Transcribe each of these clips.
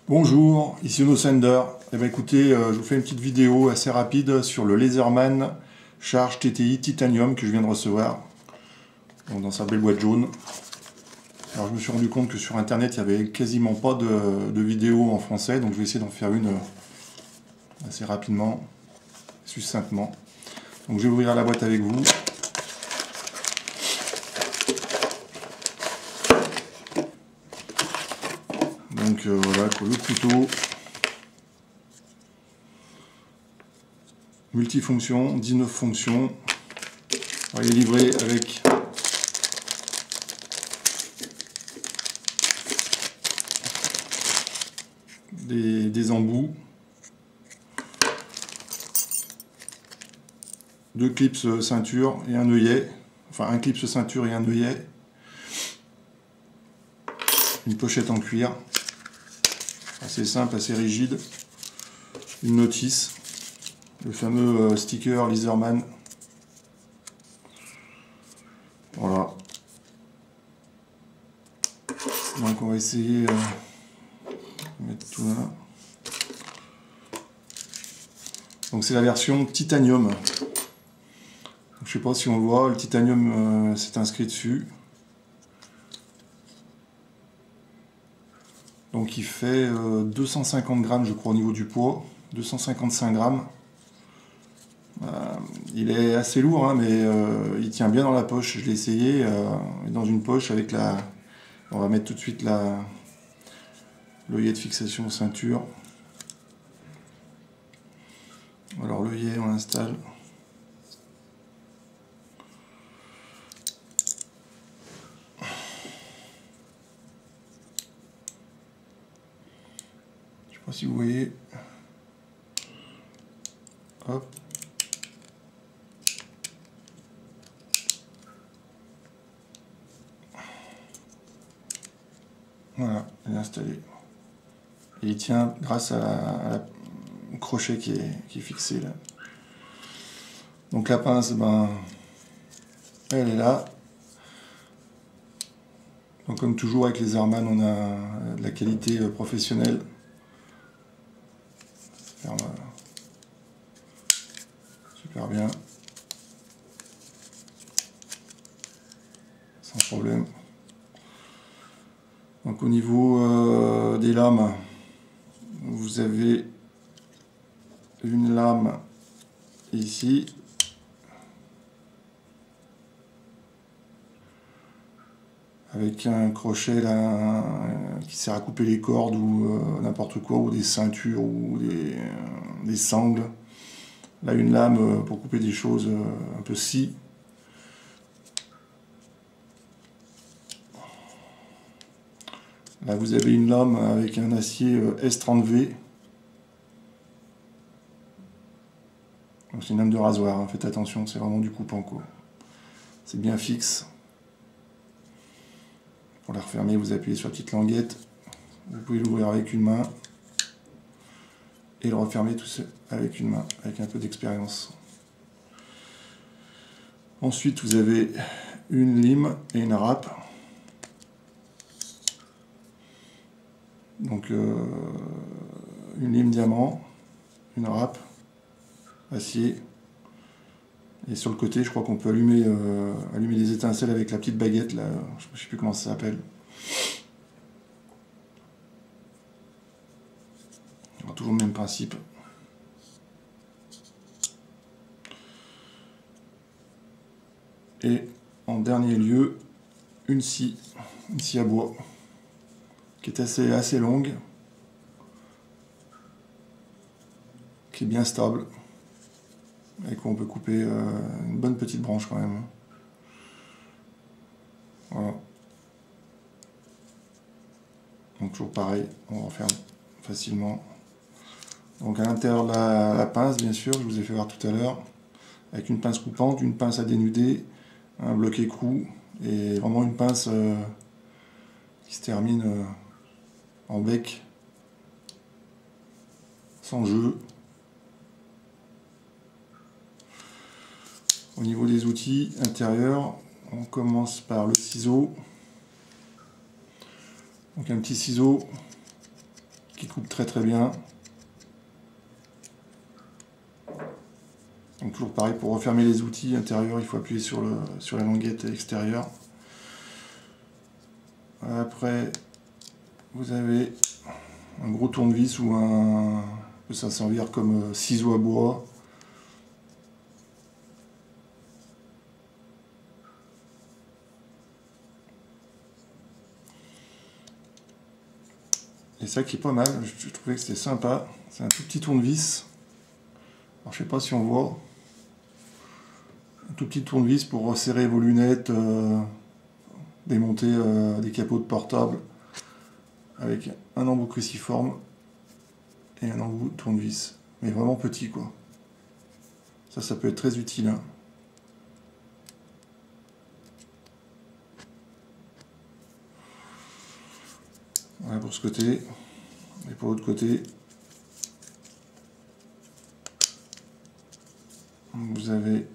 Bonjour, ici Ono Sender. Eh ben écoutez, je vous fais une petite vidéo assez rapide sur le Laserman Charge TTI Titanium que je viens de recevoir. Donc dans sa belle boîte jaune. Alors je me suis rendu compte que sur internet il n'y avait quasiment pas de vidéos en français, donc je vais essayer d'en faire une assez rapidement, succinctement. Donc je vais ouvrir la boîte avec vous. Donc voilà, le couteau. Multifonction, 19 fonctions. Alors, il est livré avec des embouts, 2 clips ceinture et un œillet, enfin un clip ceinture et un œillet, une pochette en cuir, assez simple, assez rigide, une notice, le fameux sticker Laserman. Voilà. Donc on va essayer de mettre tout là. Donc c'est la version titanium. Je sais pas si on le voit, le titanium c'est inscrit dessus. Donc il fait 250 grammes je crois au niveau du poids, 255 grammes. Il est assez lourd hein, mais il tient bien dans la poche, je l'ai essayé, dans une poche avec la... On va mettre tout de suite l'œillet de fixation ceinture. Alors l'œillet on l'installe. Je sais pas si vous voyez. Hop. Voilà, il est installé. Et il tient grâce à la crochet qui est fixé là. Donc la pince, ben, elle est là. Donc comme toujours avec les Laserman, on a de la qualité professionnelle. Ça ferme super bien. Sans problème. Donc au niveau des lames, vous avez une lame ici. Avec un crochet là, qui sert à couper les cordes ou n'importe quoi, ou des ceintures ou des sangles. Là une lame pour couper des choses un peu scie. Là vous avez une lame avec un acier S30V. C'est une lame de rasoir, hein. Faites attention, c'est vraiment du coupant quoi. C'est bien fixe. Pour la refermer, vous appuyez sur la petite languette. Vous pouvez l'ouvrir avec une main et le refermer tout seul avec une main, avec un peu d'expérience. Ensuite, vous avez une lime et une râpe. Donc, une lime diamant, une râpe, acier. Et sur le côté, je crois qu'on peut allumer des étincelles avec la petite baguette, là, je ne sais plus comment ça s'appelle. Toujours le même principe. Et en dernier lieu, une scie à bois, qui est assez longue, qui est bien stable, et qu'on peut couper une bonne petite branche quand même. Voilà. Donc toujours pareil, on referme facilement. Donc à l'intérieur de la pince, bien sûr, je vous ai fait voir tout à l'heure, avec une pince coupante, une pince à dénuder, un bloc écrou, et vraiment une pince qui se termine en bec, sans jeu. Au niveau des outils intérieurs, on commence par le ciseau. Donc un petit ciseau qui coupe très très bien. Donc toujours pareil, pour refermer les outils intérieurs, il faut appuyer sur la languette extérieure. Après, vous avez un gros tournevis ou ça servir comme ciseau à bois. Et ça qui est pas mal, je trouvais que c'était sympa. C'est un tout petit tournevis. Alors je sais pas si on voit. Un tout petit tournevis pour resserrer vos lunettes, démonter des capots de portable avec un embout cruciforme et un embout tournevis. Mais vraiment petit quoi. Ça peut être très utile. Hein. Voilà pour ce côté. Et pour l'autre côté, vous avez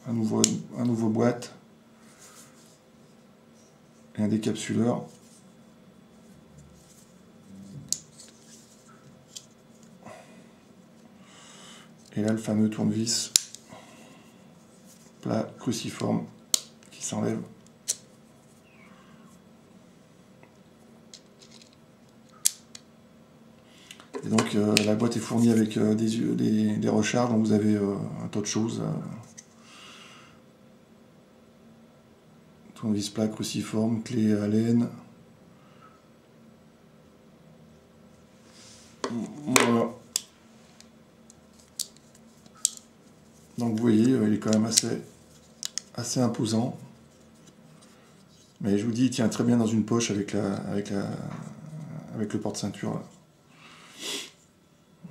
un nouveau boîte et un décapsuleur. Et là, le fameux tournevis plat cruciforme qui s'enlève. Et donc la boîte est fournie avec des recharges, donc vous avez un tas de choses. Tournevis plat cruciforme, clé Allen. Voilà. Donc vous voyez, il est quand même assez imposant. Mais je vous dis, il tient très bien dans une poche avec le porte-ceinture.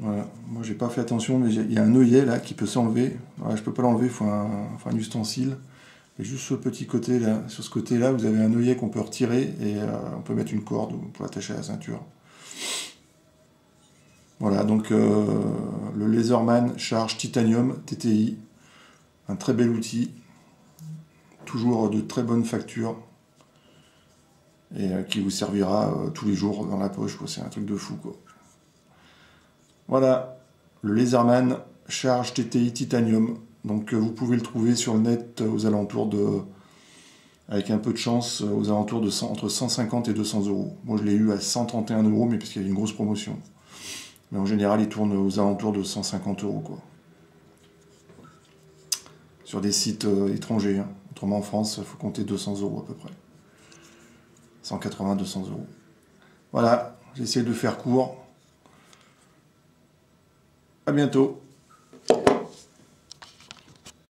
Voilà. Moi j'ai pas fait attention, mais il y a un œillet là qui peut s'enlever. Voilà, je peux pas l'enlever, il faut un ustensile. Et juste sur le petit côté là, sur ce côté là, vous avez un œillet qu'on peut retirer et on peut mettre une corde pour l'attacher à la ceinture. Voilà, donc le Laserman Charge Titanium TTI, un très bel outil, toujours de très bonne facture et qui vous servira tous les jours dans la poche, c'est un truc de fou quoi. Voilà, le Laserman Charge TTI Titanium. Donc vous pouvez le trouver sur le net aux alentours avec un peu de chance, aux alentours de entre 150 et 200 euros. Moi je l'ai eu à 131 euros, mais parce qu'il y a une grosse promotion. Mais en général, il tourne aux alentours de 150 euros quoi. Sur des sites étrangers. Hein. Autrement en France, il faut compter 200 euros à peu près. 180, 200 euros. Voilà, j'ai essayé de faire court. À bientôt.